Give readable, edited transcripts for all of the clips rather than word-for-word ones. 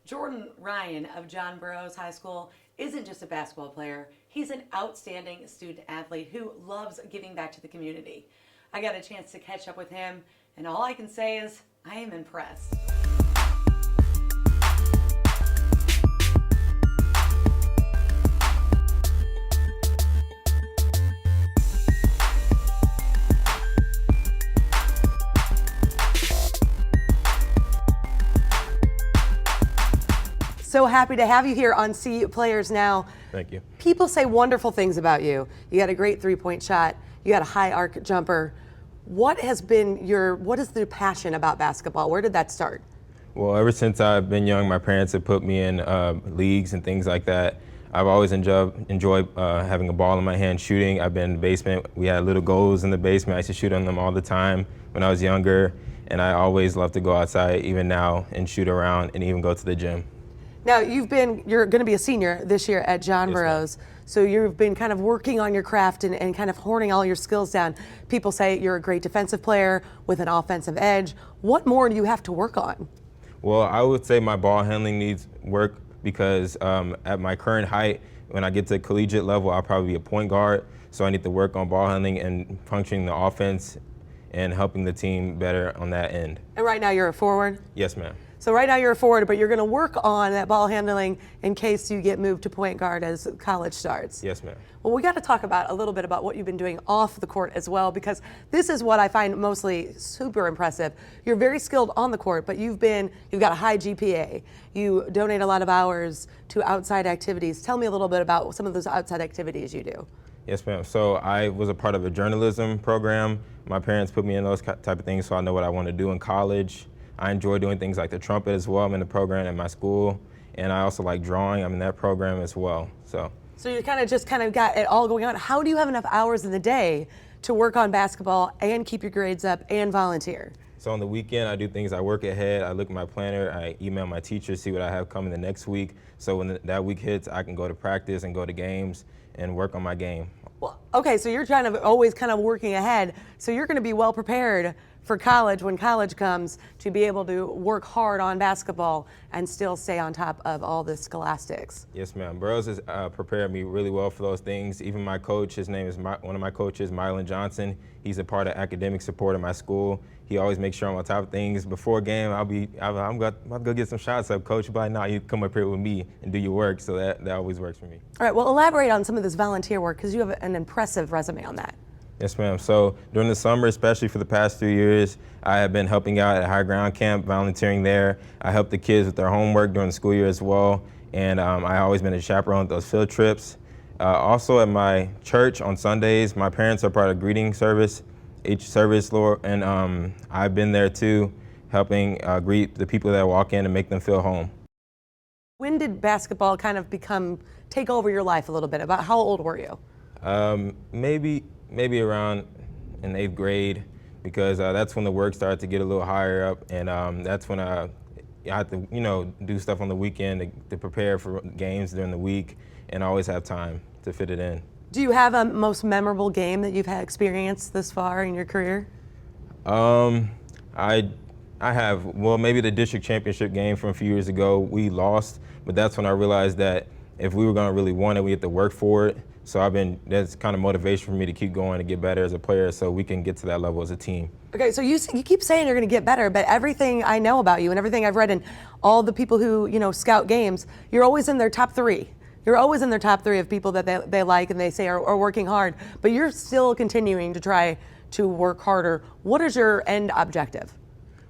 Jordan Ryan of John Burroughs High School isn't just a basketball player. He's an outstanding student athlete who loves giving back to the community. I got a chance to catch up with him, and all I can say is I am impressed. So happy to have you here on See Players Now. Thank you. People say wonderful things about you. You got a great three-point shot. You got a high arc jumper. What is the passion about basketball? Where did that start? Well, ever since I've been young, my parents have put me in leagues and things like that. I've always enjoyed having a ball in my hand, shooting. I've been in the basement. We had little goals in the basement. I used to shoot on them all the time when I was younger, and I always love to go outside, even now, and shoot around and even go to the gym. Now, you're going to be a senior this year at John Burroughs, so you've been kind of working on your craft and kind of honing all your skills down. People say you're a great defensive player with an offensive edge. What more do you have to work on? Well, I would say my ball handling needs work because at my current height, when I get to collegiate level, I'll probably be a point guard. So I need to work on ball handling and functioning the offense and helping the team better on that end. And right now you're a forward? Yes, ma'am. So right now you're a forward, but you're going to work on that ball handling in case you get moved to point guard as college starts. Yes, ma'am. Well, we got to talk about a little bit about what you've been doing off the court as well, because this is what I find mostly super impressive. You're very skilled on the court, but you've got a high GPA. You donate a lot of hours to outside activities. Tell me a little bit about some of those outside activities you do. Yes, ma'am. So I was a part of a journalism program. My parents put me in those type of things, so I know what I want to do in college. I enjoy doing things like the trumpet as well. I'm in the program at my school, and I also like drawing. I'm in that program as well. So you kind of got it all going on. How do you have enough hours in the day to work on basketball and keep your grades up and volunteer? So on the weekend, I do things. I work ahead. I look at my planner. I email my teacher, see what I have coming the next week. So when that week hits, I can go to practice and go to games and work on my game. Well, okay, so you're trying to always kind of working ahead. So you're going to be well prepared for college when college comes to be able to work hard on basketball and still stay on top of all the scholastics. Yes, ma'am. Burroughs has prepared me really well for those things. Even my coach, his name is one of my coaches, Mylan Johnson. He's a part of academic support at my school. He always makes sure I'm on top of things. Before a game, I'm about to go get some shots up, coach. But now you come up here with me and do your work, so that always works for me. All right, well, elaborate on some of this volunteer work because you have an impressive resume on that. Yes, ma'am. So during the summer, especially for the past 3 years, I have been helping out at High Ground Camp, volunteering there. I help the kids with their homework during the school year as well, and I always been a chaperone at those field trips. Also at my church on Sundays, my parents are part of greeting service, each service, Lord, and I've been there too, helping greet the people that walk in and make them feel home. When did basketball kind of take over your life a little bit? About how old were you? Maybe around in 8th grade, because that's when the work started to get a little higher up, and that's when I had to, do stuff on the weekend to prepare for games during the week, and always have time to fit it in. Do you have a most memorable game that you've had experienced this far in your career? I have, well, maybe the district championship game from a few years ago. We lost, but that's when I realized that if we were going to really want it, we had to work for it. So that's kind of motivation for me to keep going to get better as a player so we can get to that level as a team. Okay, so you keep saying you're going to get better, but everything I know about you and everything I've read and all the people who, scout games, you're always in their top 3. You're always in their top 3 of people that they like and they say are working hard, but you're still continuing to try to work harder. What is your end objective?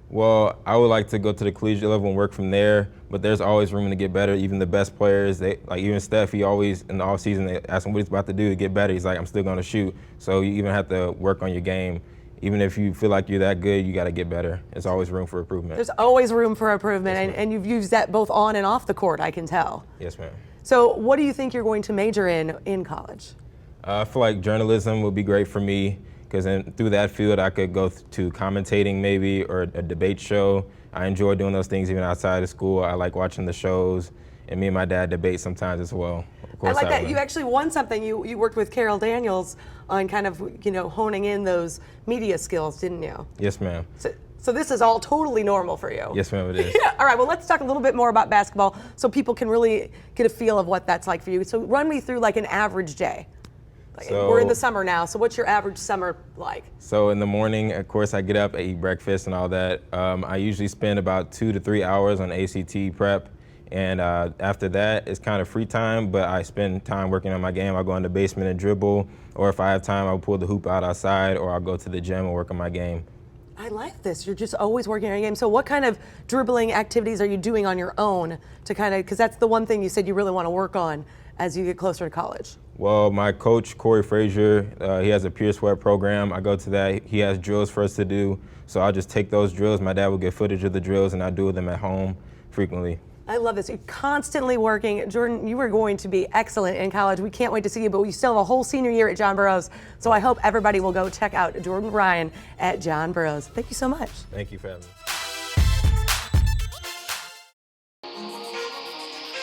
Well, I would like to go to the collegiate level and work from there, but there's always room to get better. Even the best players, even Steph, he always, in the offseason, they ask him what he's about to do to get better. He's like, I'm still going to shoot. So you even have to work on your game. Even if you feel like you're that good, you got to get better. There's always room for improvement. There's always room for improvement, Yes, and you've used that both on and off the court, I can tell. Yes, ma'am. So what do you think you're going to major in college? I feel like journalism would be great for me, because through that field I could go to commentating maybe, or a debate show. I enjoy doing those things even outside of school. I like watching the shows and me and my dad debate sometimes as well. Of course, I like that. win. You actually won something. You worked with Carol Daniels on kind of, honing in those media skills, didn't you? Yes, ma'am. So this is all totally normal for you. Yes, ma'am, it is. Yeah. All right, well, let's talk a little bit more about basketball so people can really get a feel of what that's like for you. So run me through like an average day. We're in the summer now, so what's your average summer like? So in the morning, of course, I get up, I eat breakfast and all that. I usually spend about 2 to 3 hours on ACT prep. And after that, it's kind of free time, but I spend time working on my game. I'll go in the basement and dribble, or if I have time, I'll pull the hoop out outside, or I'll go to the gym and work on my game. I like this. You're just always working on your game. So what kind of dribbling activities are you doing on your own to kind of, because that's the one thing you said you really want to work on as you get closer to college? Well, my coach, Corey Frazier, he has a Pure Sweat program. I go to that. He has drills for us to do. So I'll just take those drills. My dad will get footage of the drills, and I do them at home frequently. I love this. You're constantly working. Jordan, you are going to be excellent in college. We can't wait to see you, but we still have a whole senior year at John Burroughs. So I hope everybody will go check out Jordan Ryan at John Burroughs. Thank you so much. Thank you for having me.